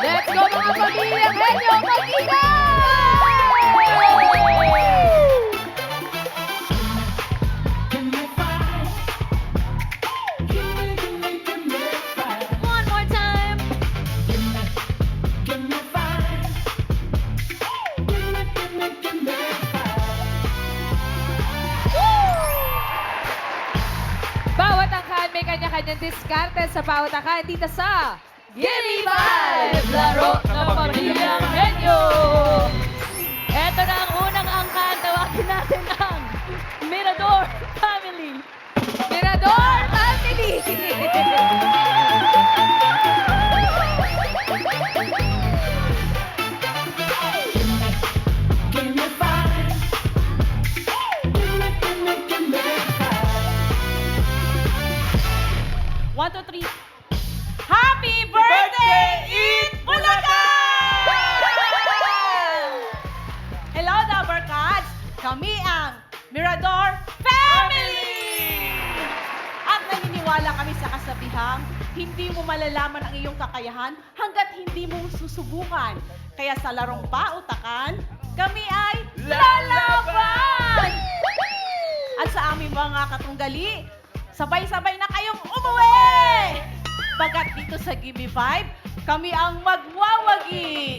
Let's go mga pamilya! Henyo, mag-ingay! One more time. Bawat angkan may kanya-kanyang diskarte sa bawat angkan dito sa Gimme 5! Laro ng Pamilyang Henyo! Ito na ang unang angkan. Tawagin natin ang Mirador Family. Mirador Family! One, two, three. Happy birthday, Eat Bulacan! Hello, Dabber Cats! Kami ang Mirador Family! At naniniwala kami sa kasabihang, hindi mo malalaman ang iyong kakayahan hanggat hindi mo susubukan. Kaya sa larong pautakan, kami ay lalaban! At sa aming mga katunggali, sabay-sabay na kayong umuwi! Bagat dito sa Gimme 5, kami ang magwawagi.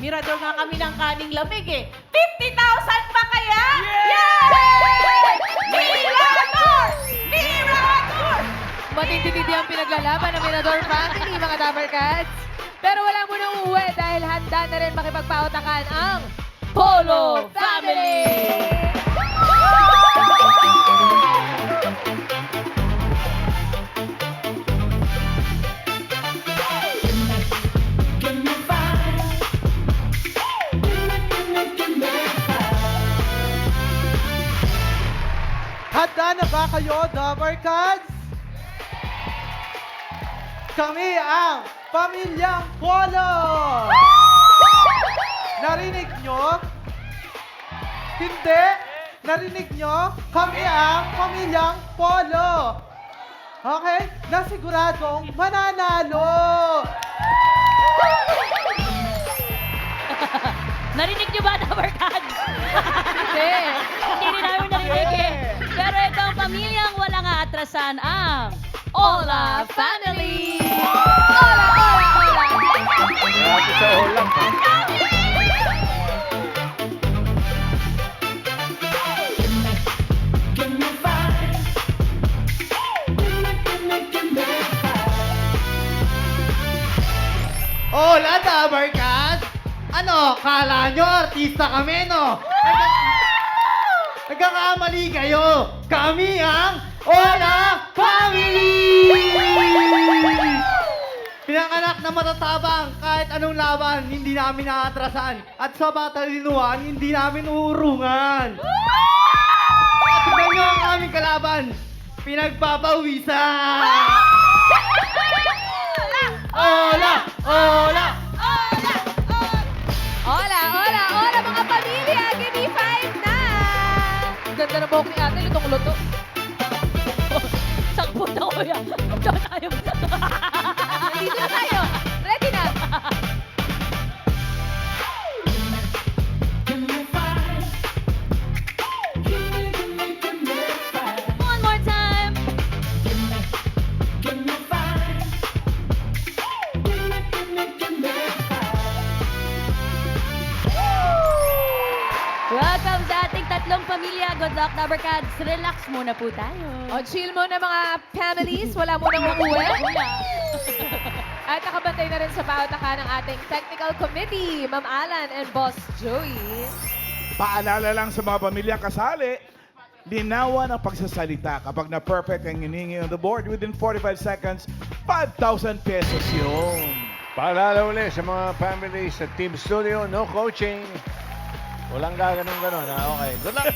Mirador nga kami ng kaning lamig eh. 50,000 pa kaya? Yay! Mirador! Mirador! Matindi-tindi ang pinaglalaban ng Mirador Family, mga Dabber Cats. Pero wala mo nang uuwi dahil handa na rin makipagpautakan ang Polo Family! Handa na ba kayo, Dabber Cats? Kami ang Pamilyang Polo! Narinig nyo? Hindi? Narinig nyo? Kami ang Pamilyang Polo! Okay? Nasiguradong mananalo! Narinig niyo ba, Dabber Cats? Hindi. Hindi rin namin narinig eh. Pero ito ang pamilyang walang aatrasan ang Ola Family! Ola, ola, ola! Grabe sa ulam. Hola, Dabber Cats! Ano, kala nyo artista kami, no? Nagkakamali kayo! Kami ang Ola Family! Pinanganak na matatabang kahit anong laban, hindi namin naatrasan. At sa batalinuan, hindi namin uurungan. At tignan nyo ang aming kalaban, pinagpapawisan! Ola! Ola! Hola, hola, hola mga pamilya! Gimme 5 na! Ang ganda na buhok ni ate, lutong-luto. sakpo na kuya. Diyan tayo. Nandito na tayo. Ready na. One more time. Welcome sa ating tatlong pamilya. Good luck, Dabber Cats. Relax muna po tayo. O, chill muna mga families. Wala munang uuwi. At nakabantay na rin sa pautaka ng ating technical committee, Ma'am Alan and Boss Joey. Paalala lang sa mga pamilyang kasali, linawan ang pagsasalita. Kapag na-perfect ang hiningi on the board, within 45 seconds, 5,000 pesos yun. Paalala uli sa mga family sa Team Studio, no coaching. Walang gaganong-ganon, ha? Okay, good luck!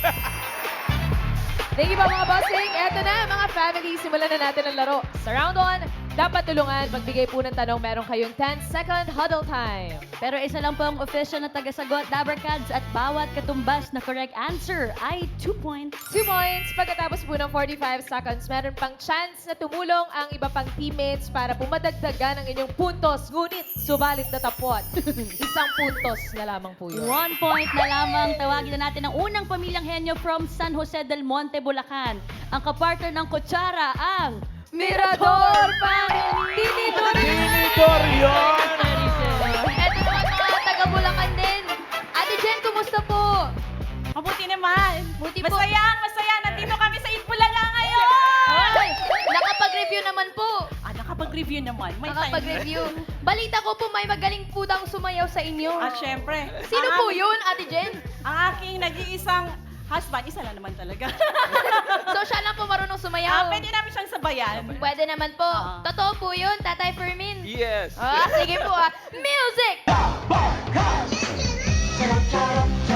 Thank you po mga bossing. Eto na mga family, simulan na natin ang laro. Sa round 1, Dapat tulungan. Magbigay po ng tanong. Meron kayong 10-second huddle time. Pero isa lang po ang official na tagasagot, Dabarkads, at bawat katumbas na correct answer ay 2 points. 2 points. Pagkatapos po ng 45 seconds, meron pang chance na tumulong ang iba pang teammates para pumadagdagan ang inyong puntos. Ngunit, subalit na tapot. Isang puntos na lamang po yun. 1 point na lamang. Tawagin na natin ang unang pamilyang henyo from San Jose del Monte, Bulacan. Ang kapartner ng kutsara, ang Mirador Family! Tinitor yun! Eto naman mga taga-Bulacan din. Ate Jen, kumusta po? Mabuti naman. Buti po. Masaya. Nandito kami sa Itbulaga ngayon. Ay, nakapag-review naman po. Nakapag-review naman. May time. Nakapag-review. Balita ko po may magaling po daw sumayaw sa inyo. Syempre. Sino po yun, Ate Jen? Ang aking nag-iisang husband, isa lang naman talaga. So siya lang po marunong sumayaw. Pwede namin siyang sabayan. Pwede naman po. Ah. Totoo po yun, Tatay Fermin. Yes. Sige po Music!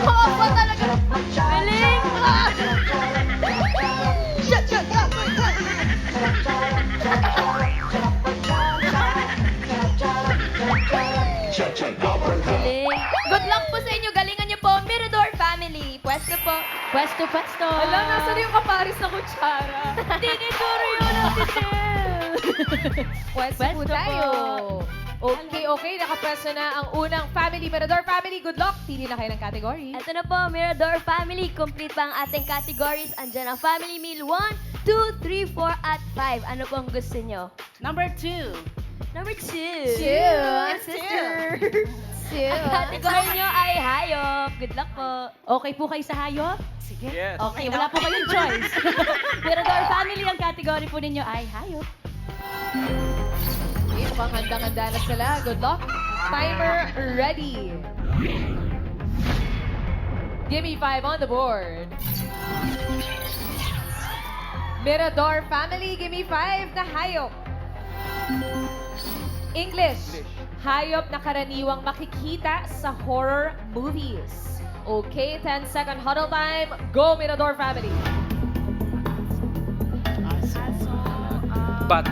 Oo po talaga. Galing! Galing. Good luck po sa inyo. Galingan niyo po. Mirador Family. Pwesto po. Pwesto. Alam, nasa yung kaparis na kutsara? Tinituro yun ang Pwesto po tayo. Okay. Nakapwesto na ang unang family. Mirador Family, good luck. Pili na kayo ng category. Ito na po, Mirador Family. Complete pa ang ating categories. Andyan ang Family Meal 1, 2, 3, 4, at 5. Ano po ang gusto nyo? Number 2. Number 2. It's Sister. Ang category nyo ay hayop. Good luck po. Okay po kayo sa hayop? Sige. Yes. Okay, wala po kayong choice. Mirador Family, ang category po ninyo ay hayop. Okay, mukhang handang-handa na sila. Good luck. Timer ready. Give me 5 on the board. Mirador Family, give me 5 na hayop. English. Hayop na karaniwang makikita sa horror movies. Okay, 10-second huddle time. Go, Mirador Family. Bat.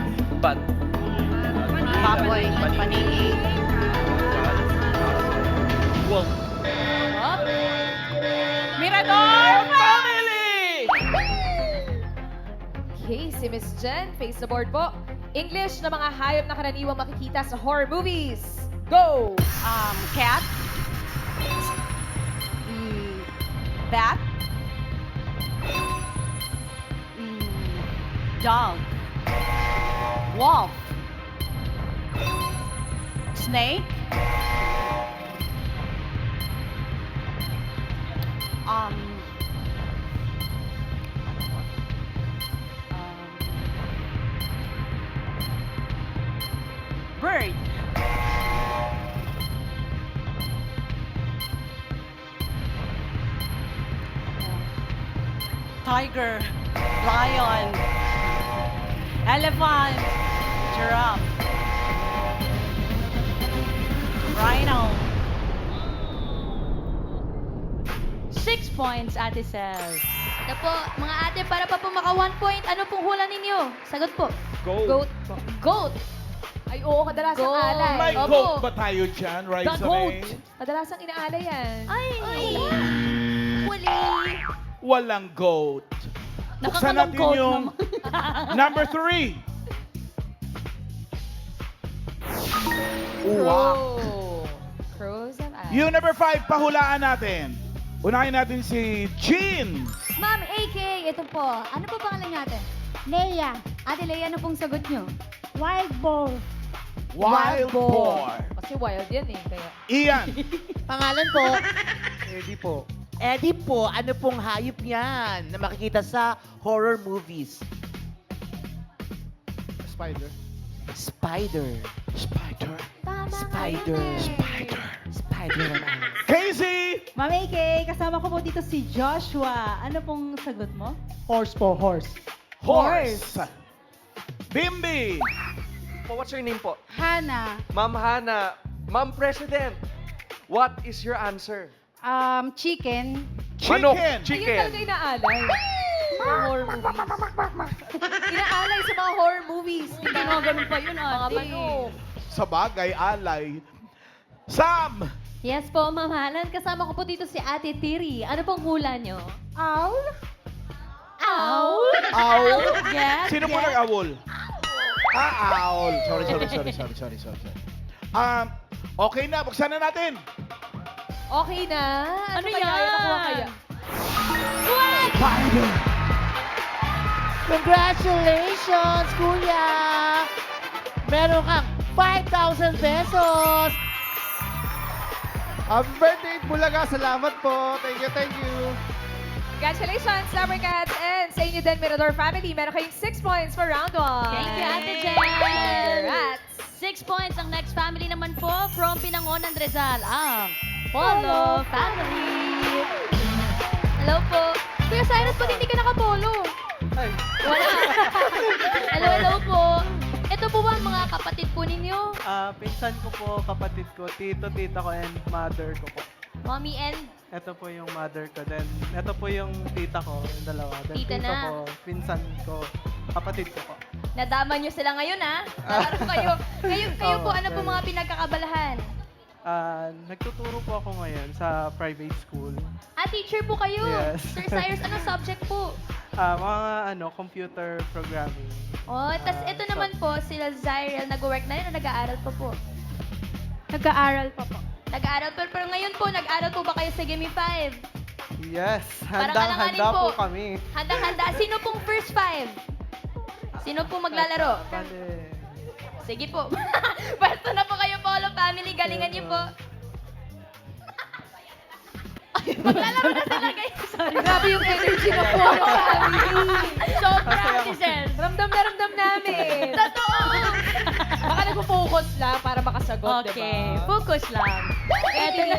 Baboy. Paniki. Wolf. Mirador Family! Okay, si Miss Jen, face the board po. English na mga hayop na karaniwang makikita sa horror movies. Go! Cat. Bat. Dog. Wolf. Snake. Bird. Tiger. Lion. Elephant. Giraffe. Rhino. 6 points, Ate Cels. Ito po, mga ate, para pa po maka 1 point, ano pong hula ninyo? Sagot po. Goat po. Goat. Ay, oo, kadalasang Goat. alay. May Opo. goat ba tayo dyan, The Raisa goat. May? Kadalasang inaalay yan. Ay, muli. Walang goat. Buksan Nakakalang natin goat yung number 3. Crows and eyes. Yung number 5, pahulaan natin. Unahin natin si Jean. Ma'am, AK, ito po. Ano po pangalan natin? Leia. Ate Leia, ano pong sagot nyo? Wild boar. Wild boar. Kasi wild yan eh. Kaya. Ian. Pangalan po? Eddie po. Eddie po, ano pong hayop yan na makikita sa horror movies? Spider. Spider. Spider. Tama Spider. Spider. Spider naman. Casey. Ma'am AK, kasama ko po dito si Joshua. Ano pong sagot mo? Horse po, horse. Horse. Bimbi. What's your name po? Hana. Ma'am Hana. Ma'am President. What is your answer? Chicken. Chicken. Manok. Ayun talaga inaalay. mga horror movies. Inaalay sa mga horror movies. Di ba? Ganun pa yun, Mga ate. manok. Sa bagay, alay. Sam! Yes po, Ma'am Halan. Kasama ko po dito si Ate Tiri. Ano pong hula nyo? Owl? Owl? Owl? Yes, Sino po yes. nag-owl? Owl. Sorry. Okay na, buksan na natin. Okay na. Ano kaya? yan? Nakuha kaya? Spider! Congratulations, Kuya! Meron kang 5,000 pesos! Happy birthday, Bulaga! Salamat po! Thank you! Congratulations, Lumbercats! And sa inyo din, Mirador family, meron kayong 6 points for round 1. Thank you, Ate Jen. Congrats! 6 points. Ang next family naman po, from Binangonan, Rizal, ang Polo Family. Hello po. Kuya Cyrus, ba't hindi ka nakapolo? Ay, Wala. Hello po. Ito po ba ang mga kapatid po ninyo? pinsan ko po, kapatid ko, tito, tita ko, and mother ko po. Mommy and Ito po yung mother ko. Then, ito po yung tita ko, yung dalawa. Then, Tita tito na. ko, pinsan ko, kapatid ko po. nadama nyo sila ngayon, ha? Nalaro kayo. Kayo po, ano po mga pinagkakabalahan? Nagtuturo po ako ngayon sa private school. Teacher po kayo. Yes. Sir Cyrus, anong subject po? Mga computer programming. Oh, tas ito naman po, sila Zyrel, nag-work na yun o nag-aaral pa po? Nag-aaral pa po. Nag-aaral pa, pero ngayon po, nag-aaral po ba kayo sa Gimme 5? Yes, Parang alanganin handang-handa po. po kami. Handang-handa. Sino pong first 5? Sino pong maglalaro? Bale, Sige po. Pwesto na po kayo, Polo Family. Galingan niyo po. Maglalaro na sila, guys. Sorry. Grabe yung energy ng Polo family. So practices. Ramdam na ramdam namin. Totoo. Baka nag-focus lang para makasagot, Okay, diba? focus lang. Eto na.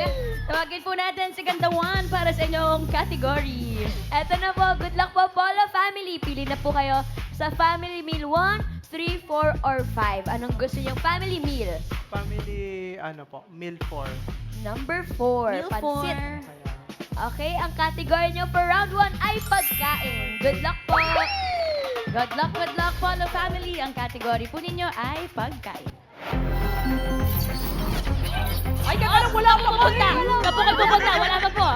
Tawagin po natin si Ganda 1 para sa inyong category. Eto na po. Good luck po, Polo Family. Pili na po kayo sa Family Meal 1, 3, 4, or 5. Anong gusto niyong family meal? family, meal 4. Number 4, pansit. Ayan. Okay, ang category niyo for round 1 ay pagkain. Good luck po! Good luck, Polo Family. Ang category po ninyo ay pagkain. Ay, kaya wala pa Pupunta! Kapag pupunta, wala pa po.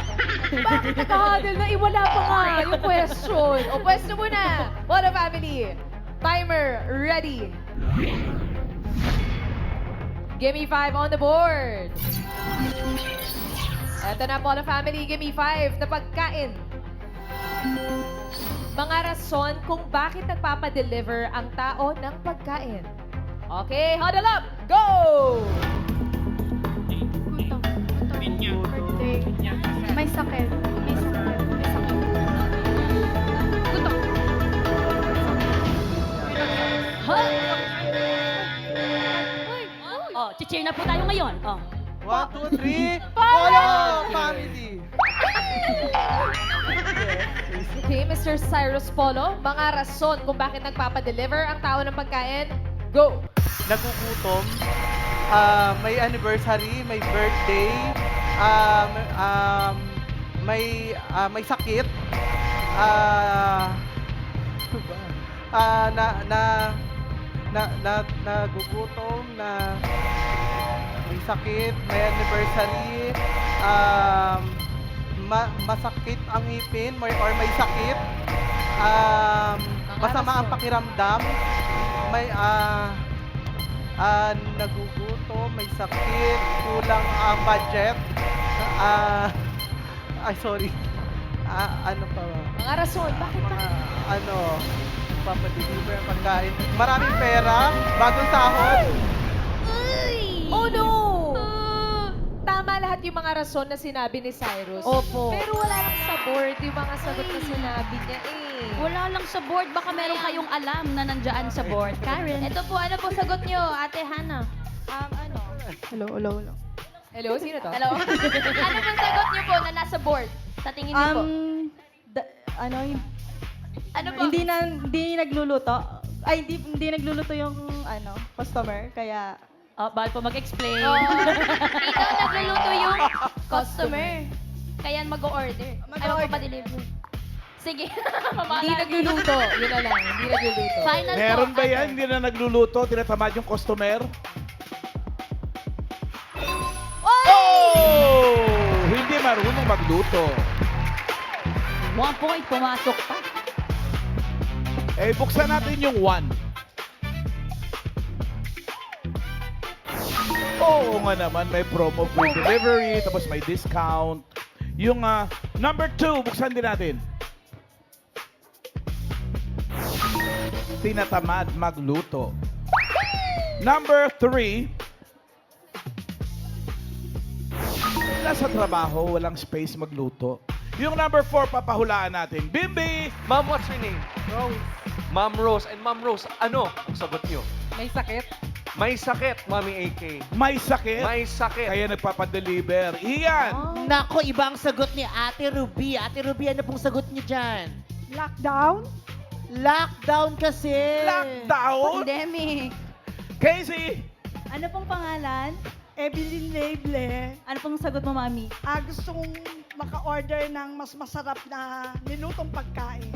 Bakit nakahadal na iwala pa nga yung question? O, pwesto muna. Polo family. Timer ready. Give me 5 on the board. Eto na, Polo family. Give me 5 na pagkain. Mga rason kung bakit nagpapadeliver ang tao ng pagkain. Okay, huddle up. Go! May sakit. Oh, chichir na po tayo ngayon. Oh. 1, 2, 3, Polo Family! Okay, Mr. Cyrus Polo, mga rason kung bakit nagpapadeliver ang tao ng pagkain. Go! Nagugutom, may anniversary, may birthday, may sakit, ano ba? Nagugutom, may sakit, may anniversary, masakit ang ngipin, or may sakit, masama ang pakiramdam, may nagugutom, may sakit, kulang ang budget, sorry, ano pa ba? Mga rason, bakit ba? Papadeliver ang pagkain. Maraming pera, bagong sahod. Oh no! Tama lahat yung mga rason na sinabi ni Cyrus. Opo. Pero wala lang sa board yung mga sagot na sinabi niya eh. Wala lang sa board. Baka meron kayong alam na nandyan sa board. Karen. Ito po, ano po sagot nyo, Ate Hannah? Hello. Hello, sino to? Hello? Ano pong sagot nyo po na nasa board? Sa tingin nyo po? Ano po? Hindi nagluluto. Ay, hindi nagluluto yung customer. Kaya Bawal po mag-explain. Dito, nagluluto yung customer. Kaya mag-o-order. Ano po pa-deliver? Sige. Hindi nagluluto. Yun na lang. Hindi nagluluto. Final Meron po, ba yan? ate. Hindi na nagluluto, tinatamad yung customer? Oh! Hindi marunong magluto. 1 point, pumasok pa. Eh, buksan natin yung 1. Oo nga naman, may promo free delivery, tapos may discount. Yung number 2, buksan din natin. Tinatamad magluto. Number 3, nasa trabaho, walang space magluto. Yung number 4, papahulaan natin. Bimbi! Ma'am, what's your name? Rose. Ma'am Rose. And Ma'am Rose, ano ang sagot niyo? May sakit? May sakit, Mami AK. May sakit. May sakit. Kaya nagpapadeliver. Iyan! Nako, iba ang sagot ni Ate Ruby. Ate Ruby, ano pong sagot niyo dyan? Lockdown? Lockdown kasi. Lockdown! Pandemic. Casey! Ano pong pangalan? Evelyn Leble. Ano pong sagot mo, Mami? Gusto kong maka-order ng mas masarap na nilutong pagkain.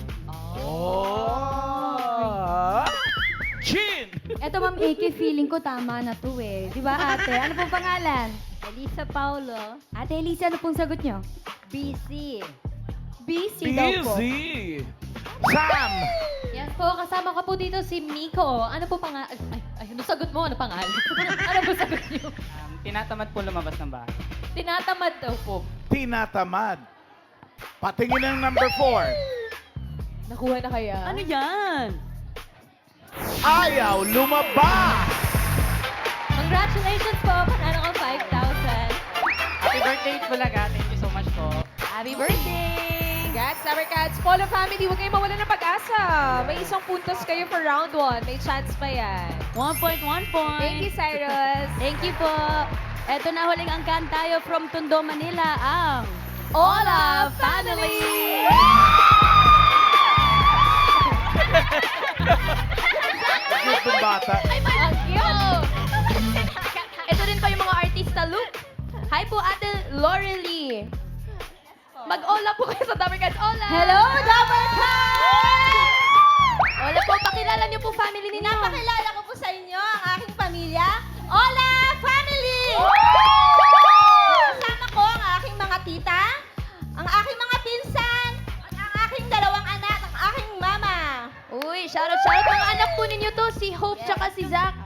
Oh! Chin! Eto, Ma'am AK, feeling ko tama na to eh. Di ba, ate? Ano pong pangalan? Elisa Paulo. Ate Elisa, ano pong sagot nyo? BC. BC daw po. Busy! Sam! Yes po, kasama ka po dito si Miko. Ano po pangalan? Ay, ano sagot mo? Ano pangalan? Ano po sagot niyo? Tinatamad po lumabas ng bahay. Tinatamad daw po. Tinatamad. Patingin ng number 4. Nakuha na kaya? Ano yan? Ayaw lumabas! Congratulations po! Panalo ka 5,000. Happy birthday Bulaga. Thank you so much po. Happy birthday! Congrats, Sabercats. Polo family, huwag kayong mawala ng pag-asa. May isang puntos kayo for round 1. May chance pa yan. 1 point, 1 point. Thank you, Cyrus. Thank you po. Eto na huling angkan tayo from Tondo, Manila, ang Ola Family! Gustong bata. Ay, ang cute! Ito din pa yung mga artista look. Hi po, Ate Lorely. Mag-ola po kayo sa Dabarcats. Ola! Hello, Dabarcats! Ola po, pakilala niyo po family ninyo. Napakilala ko po sa inyo ang aking pamilya, Ola Family! Kasama ko ang aking mga tita, ang aking mga pinsan, ang aking dalawang anak, ang aking mama. Uy, shoutout mga anak po ninyo to, si Hope tsaka si Zach.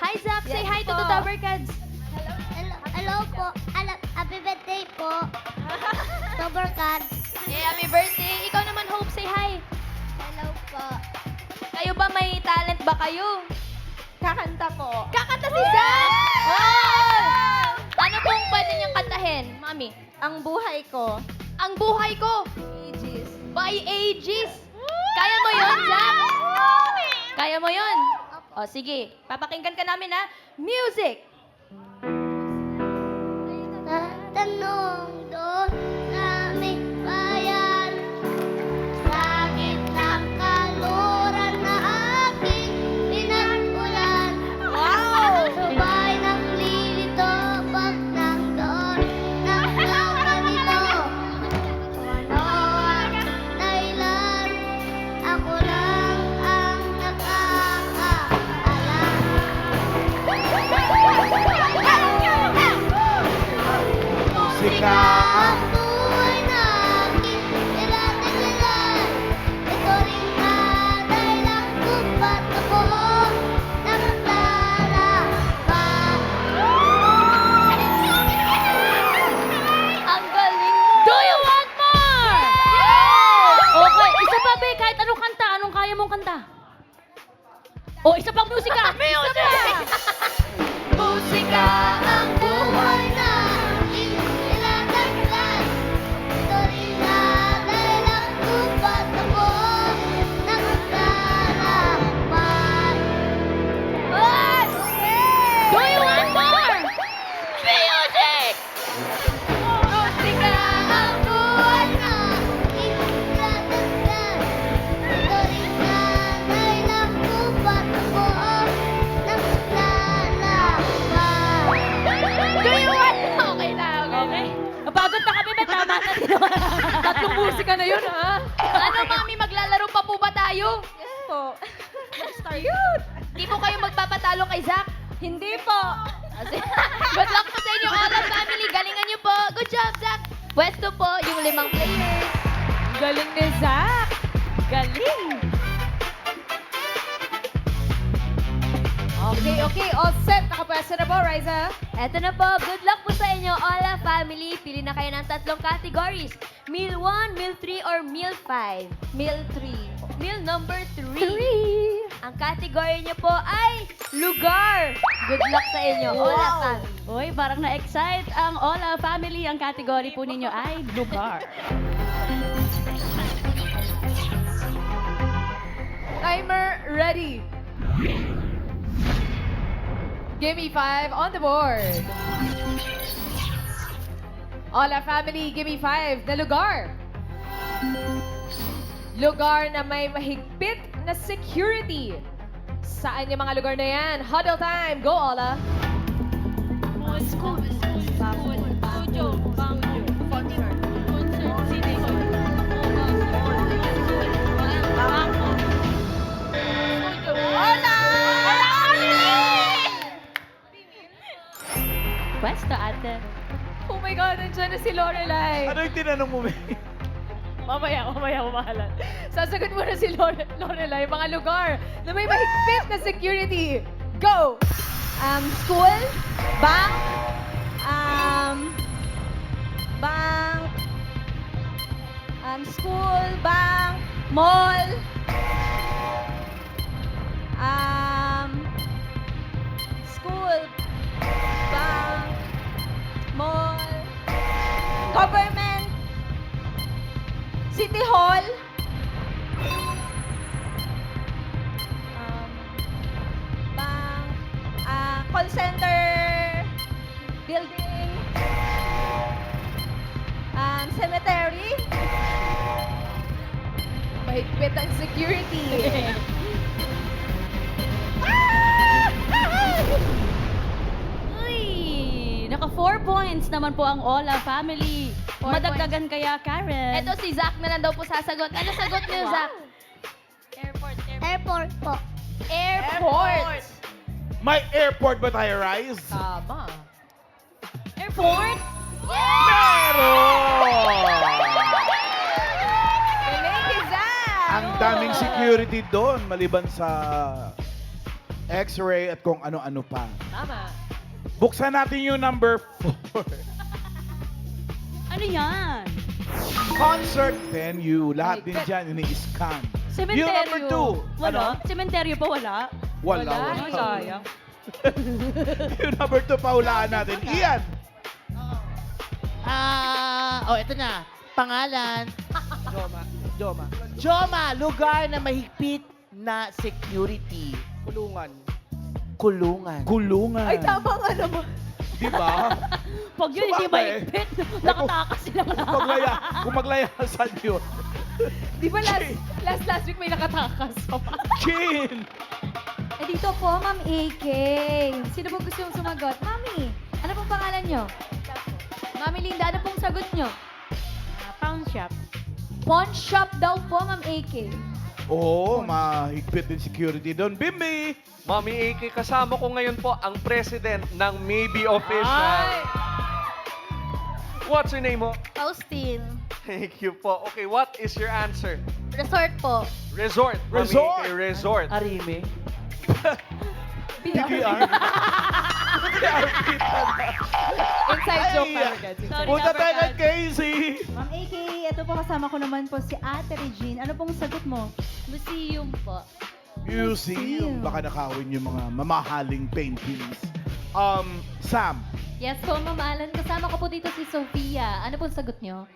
Hi Zach, say hi to the Dabarcats. Hello po. Happy birthday po. Dabarcats. Eh, happy birthday. Ikaw naman, Hope, say hi. Hello po. Kayo ba may talent ba kayo? Kakanta po. Kakanta si Zach! Wow! Ano pong pwede niyang kantahin, Mami? Ang buhay ko. Ang buhay ko. Ages. By ages. Kaya mo yon, Zach? Kaya mo yon? O, sige. Papakinggan ka namin, ha? Music! Tanong doon sa may bayan, sa gitnang kaluran na aking pinagmulan. Wow! Sabay ng lilito pag nangdoon ng lawan nito. Ano ang dahilan? Ako lang ang Sika ang buhay na aking nilalagyan. Ito rin na dahilan kung ba't ako naglalarapan. Ang galing! Do you want more? Okay, isa pa, Be. Kahit anong kanta, anong kaya mong kanta? O, isa pang musika! Music! Musika ang buhay na aking nilalagyan. Ito rin na dahilan kung ba't ako naglalarapan. Do you want more? Music! Musika ang buhay na aking nilalagyan. Ito rin na dahilan kung ba't ako naglalarapan. Do you want? Okay na, okay. Napagod na kami, Be. Tama na din. Tatlong musika na yun, ha? Ano, Mami, maglalaro pa po ba tayo? Yes po. Cute! Di po kayo magpapatalo kay Zach? Hindi po. Good luck po sa inyo, all of family. Galingan niyo po. Good job, Zach. Pwesto po yung 5 players. Galing ni Zach. Galing. Okay. All set. Nakapwesto na po, Riza. Eto na po, good luck po sa inyo, Ola family. Pili na kayo ng 3 categories. Meal 1, Meal 3, or Meal 5. Meal 3. Meal number 3. Ang category niyo po ay lugar. Good luck sa inyo, Ola family. Uy, parang na-excite ang Ola family. Ang category po ninyo ay lugar. Timer ready. Gimme 5 on the board. Ola family, gimme 5 na lugar. Lugar na may mahigpit na security. Saan yung mga lugar na yan? Huddle time. Go, Ola. Pwesto, ate. Oh my God, nandiyan na si Lorelai. Ano yung tinanong mo, May? Mamaya, umahalan. Sasagot mo na si Lorelai, mga lugar na may mahigpit na security. Go! School, bank, school, bank, mall, school, bank, mall, government, city hall, bank, call center, building, cemetery, Mahigpit ang security. Uy! Naka 4 points naman po ang Ola family. 4 Madagdagan kaya, Karen? Eto si Zach na lang daw po sasagot. Ano sagot niyo, Zach? Airport po. Airport. May airport ba tayo, Rise? Tama. Airport? Meron! Galing ni Zach. Ang daming security doon, maliban sa X-ray at kung ano-ano pa. Tama. Buksan natin yung number 4. Ano yan? Concert venue. Lahat din dyan, ini-scan. Yung number 2. Wala? Sementeryo pa wala? Wala. Ay, sayang. Yung number 2, paulaan natin. Ian! Ito na. Pangalan. Joma. Joma, lugar na mahigpit na security. Kulungan. Kulungan. Kulungan. Ay, tama nga naman. Di ba? Pag yun hindi Sabagay. mahigpit, nakatakas silang lahat. Kung maglayasan yun. Di ba last week may nakatakas? Chin! Dito po, Ma'am AK. Sino po gusto yung sumagot? Mami, ano pong pangalan nyo? Mami Linda, ano pong sagot nyo? Pawn shop. Pawn shop daw po, Ma'am AK. Oo, mahigpit din security doon. Bimbi! Mami AK, kasama ko ngayon po ang president ng Maybe Official. What's your name mo? Austin. Thank you po. Okay, what is your answer? Resort po. Resort. Resort. Mami AK, resort. Arime. PBR. Inside joke pa agad. Punta tayo kay Casey. Ma'am AK, ito po kasama ko naman po si Ate Regine. Ano pong sagot mo? Museum po. Museum. Baka nakawin yung mga mamahaling paintings. Sam. Yes po, Ma'am Alan. Kasama ko po dito si Sofia. Ano pong sagot niyo?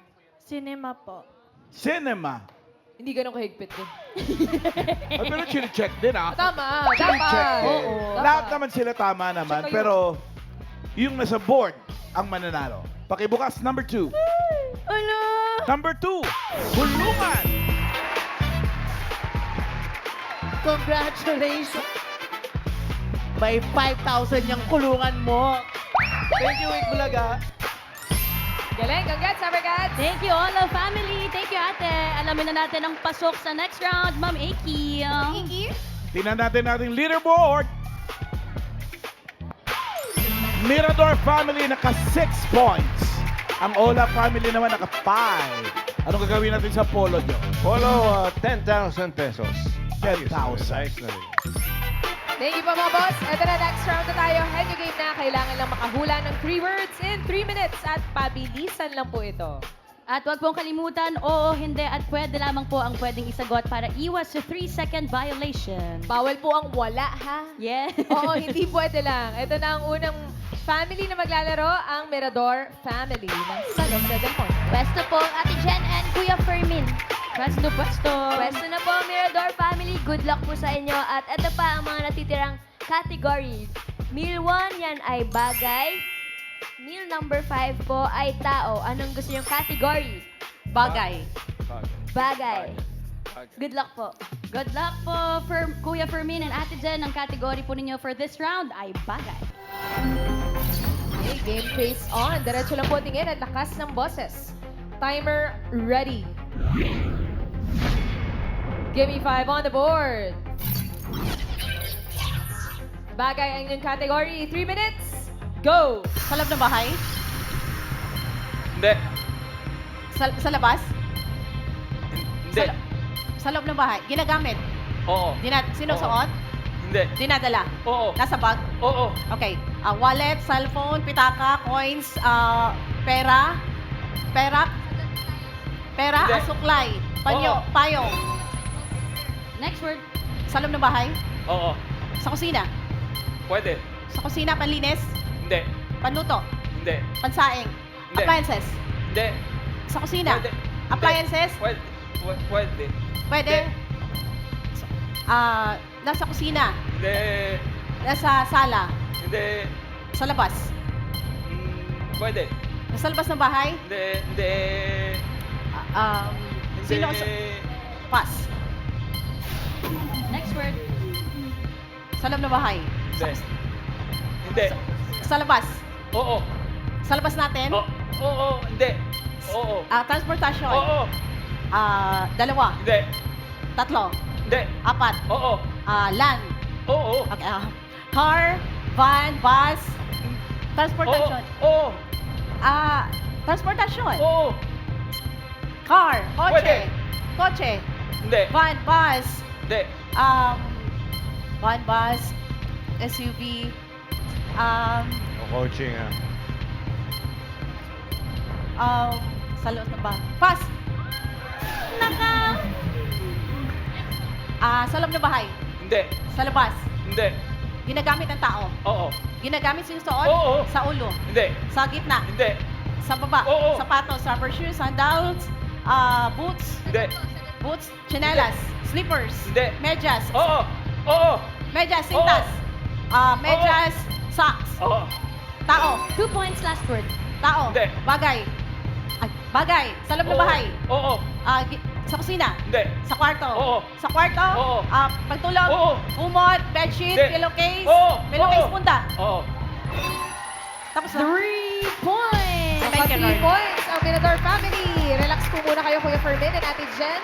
Cinema po. Cinema. Hindi ganun kahigpit din. Ay, pero chill-check din ah. Tama. Chill-check Dapat. din. Oo. Lahat naman sila tama naman. Tsaka Pero yung nasa board ang mananalo. Pakibukas, number 2. Ano? Number 2, Kulungan. Congratulations! May 5,000 yung kulungan mo. Thank you, Wait Bulaga. Galing, congrats, Sabercats! Thank you, all of family. Thank you, ate. Alamin na natin ang pasok sa next round, Ma'am Aki. Tingnan natin ating leaderboard. Mirador family naka 6 points. Ang Ola family naman naka 5. Anong gagawin natin sa polo nyo? Follow 10,000 pesos. 10,000. Nice na rin. Thank you po mga boss. Ito na, next round na tayo. Henyo game na. Kailangan lang makahula ng 3 words in 3 minutes at pabilisan lang po ito. At huwag pong kalimutan, oo, hindi, at pwede lamang po ang pwedeng isagot para iwas sa 3-second violation. Bawal po ang wala, ha? Yeah. Oo, hindi pwede lang. Ito na ang unang family na maglalaro, ang Mirador family ng San Jose del Monte. Pwesto po, Ate Jen and Kuya Fermin. Pwesto. Pwesto na po, Mirador family. Good luck po sa inyo. At ito pa ang mga natitirang category. Meal 1, yan ay bagay. Meal number 5 po ay tao. Anong gusto niyong category? Bagay. Bagay. Good luck po. Good luck po for Kuya Fermin and Ate Jen. Ang category po ninyo for this round ay bagay. Okay, game face on. Diretso lang po tingin at lakas ng boses. Timer ready. Give me 5 on the board. Bagay ang inyong category. 3 minutes. Go! Sa loob ng bahay? Hindi. Sa labas? Hindi. Sa loob ng bahay? Ginagamit? Oo. Sinusuot? Hindi. Dinadala? Oo. Nasa bag? Oo. Okay. Wallet, cellphone, pitaka, coins, pera, Hindi. suklay, Oo. payong. Next word. Sa loob ng bahay? Oo. Sa kusina? Pwede. Sa kusina, panlinis? Hindi. Panluto? Hindi. Pansaing? Hindi. Appliances? Hindi. Sa kusina? Pwede. Appliances? Pwede. Pwede. Pwede? Nasa kusina? Hindi. Nasa sala? Hindi. Sa labas? Pwede. Nasa labas ng bahay? Hindi. Hindi. Sino? Pass. Next word. Sa loob ng bahay? Hindi. Hindi. Sa labas? Oo. Sa labas natin? Oo. Hindi. Oo. Transportasyon? Oo. 2? Hindi. 3? Hindi. 4? Oo. Land? Oo. Okay, car? Van? Bus? Transportasyon? Oo. Transportasyon? Oo. Car? Kotse? Pwede. Kotse? Hindi. Van? Bus? Hindi. Van? Bus? SUV? Coaching Sa loob ng bahay? Pass! Sa loob ng bahay? Hindi. Sa labas? Hindi. Ginagamit ng tao? Oo. Ginagamit sinusuot? Oo. Sa ulo? Hindi. Sa gitna? Hindi. Sa baba? Oo. Sapatos, rubber shoes, sandals, boots, Hindi. chinelas, slippers, Hindi. medyas, Oo. Oo. medyas, sintas, medyas, socks, Oo. tao, 2 points, last word. tao, Hindi. bagay, bagay, sa loob ng bahay, Oo. sa kusina, Hindi. sa kwarto, Oo. sa kwarto, Oo. pagtulog, Oo. kumot, bedsheet, Hindi. pillowcase, Oo. pillowcase Oo. punda. Oo. Tapos na. 3 points! Thank you, 3 Lord. points ang Mirador family. Relax po muna kayo, Kuya Fermin and Ate Jen.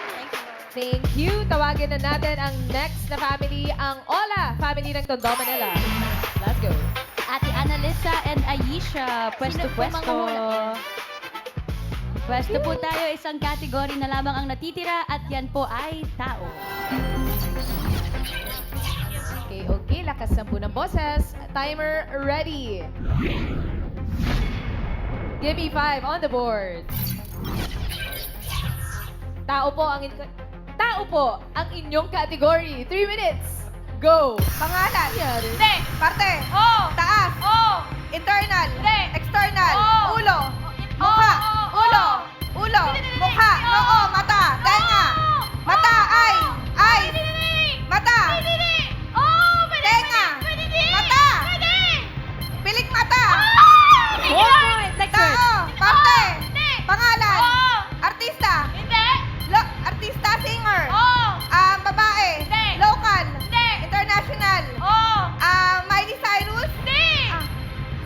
Thank you. Tawagin na natin ang next na family, ang Ola family ng Tondo, Manila. Let's go. Ate Annalisa and Aisha. Sino po Pwesto. manguhula? Pwesto po tayo. Isang category na lamang ang natitira at yan po ay tao. Okay. Lakas ng ng boses. Timer ready. Give me 5 on the board. Tao po ang inyong category. 3 minutes. Go. Pangalan. Nangyari. Hindi. Parte. Taas. Internal. External. Ulo. Mukha. Ulo. Mukha. Noo. Mata. Tenga. Mata. Eyes. Mata. Tenga. Mata. Pilik mata. 4 points. Next word. Tao. Parte. Pangalan. Artista. Artista, singer. Babae. Local. International. Miley Cyrus.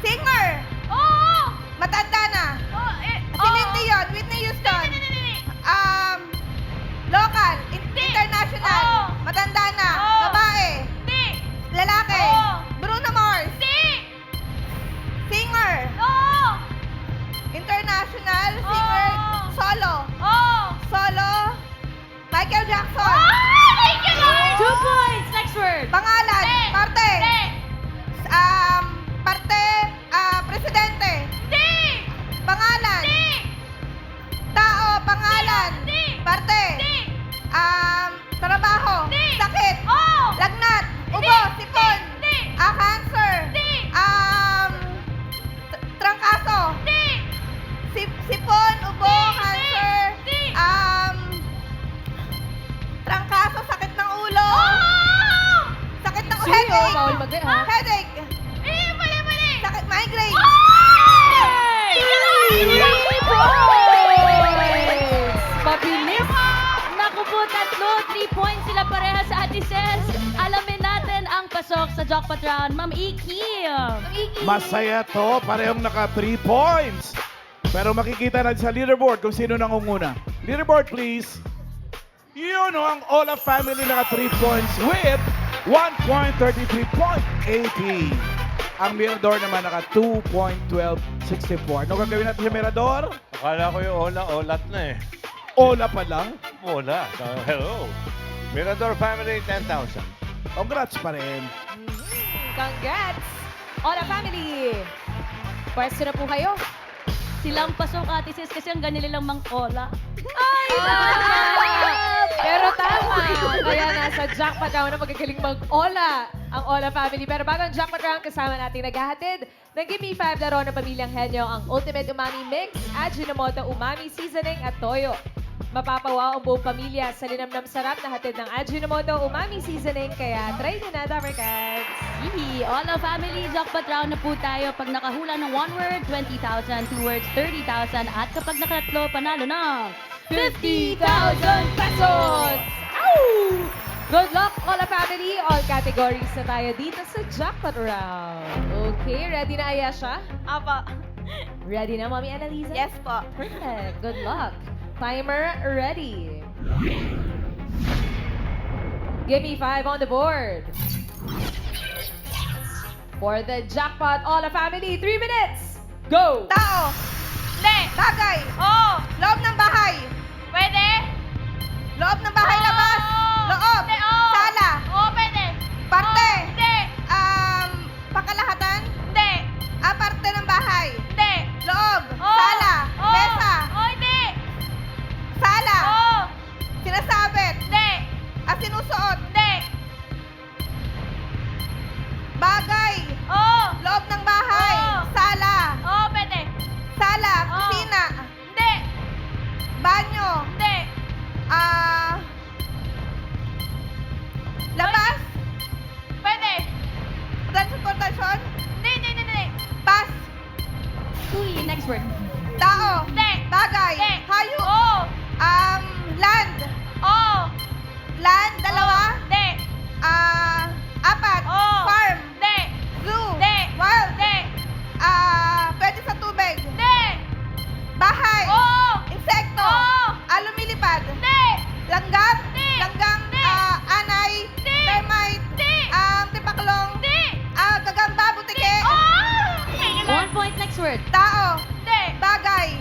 Singer. International singer. Solo. Solo. Michael Jackson. 2 points. Next word. Pangalan. Parte. Parte. Presidente. Pangalan. Tao. Pangalan. Parte. Trabaho. Sakit. Lagnat. Ubo. Sipon. Cancer. Trangkaso. Sipon. Ubo. Cancer. Trangkaso. Sakit ng ulo. Sakit ng headache. Bawal mag-ha. Headache. Sakit migraine. 3 points! Mabilis! Naku po, 3 points sila pareha sa Ate Ses. Alamin natin ang pasok sa jackpot round. Ma'am Iki. Masaya to, parehong naka 3 points. Pero makikita natin sa leaderboard kung sino nangunguna. Leaderboard, please. Yun o, ang Ola family naka 3 points with 1.33.80. Ang Mirador naman naka 2.1264. Ano gagawin natin sa Mirador? Akala ko yung olat na eh. Ola pa lang. Ola. Hello. Mirador family, 10,000. Congrats pa rin. Congrats! Ola family! Pwesto na po kayo. Silang pasok, Ate Ses, kasi ang ganili lang mang Ola. Pero tama. Kaya nasa jackpot round na magagaling mag-Ola ang Ola family. Pero bago ang jackpot round, kasama nating naghahatid ng Gimme 5 laro ng pamilyang Henyo, ang Ultimate Umami Mix, Ajinomoto Umami Seasoning at Toyo. Mapapawa ang buong pamilya sa linamnam sarap na hatid ng Ajinomoto Umami Seasoning. Kaya try nyo na, Dabarkads. Yee! All of family, jackpot round na po tayo. Pag nakahula ng 1 word, 20,000, 2 words, 30,000. At kapag nakatatlo, panalo ng 50,000 pesos! Ow! Good luck, Ola family! All categories na tayo dito sa jackpot round. Okay, ready na Ayesha? Apa. Ready na, Mommy Annalisa? Yes po. Perfect. Good luck. Timer ready. Give me 5 on the board. For the jackpot, Ola family, 3 minutes. Go! Tao. Bagay. Loob ng bahay. Loob ng bahay, labas. Loob. Sala. Parte. Pakalahatan. Parte ng bahay. Loob. Sala. Mesa. Sala. Sinasabit. Sinusuot. Bagay. Loob ng bahay. Sala. Sala. Kusina. Banyo. Labas. Transportasyon. Bus. Uy, next word. Tao. Bagay. Hayop. Land. Land, dalawa. 4. Farm. Zoo. Wild. Pwede sa tubig. Bahay. Insekto. Lumilipad. Langgam. Langgang. Anay. Termite. Tipaklong. Gagamba. Butike. 1 point, next word. Tao. Bagay.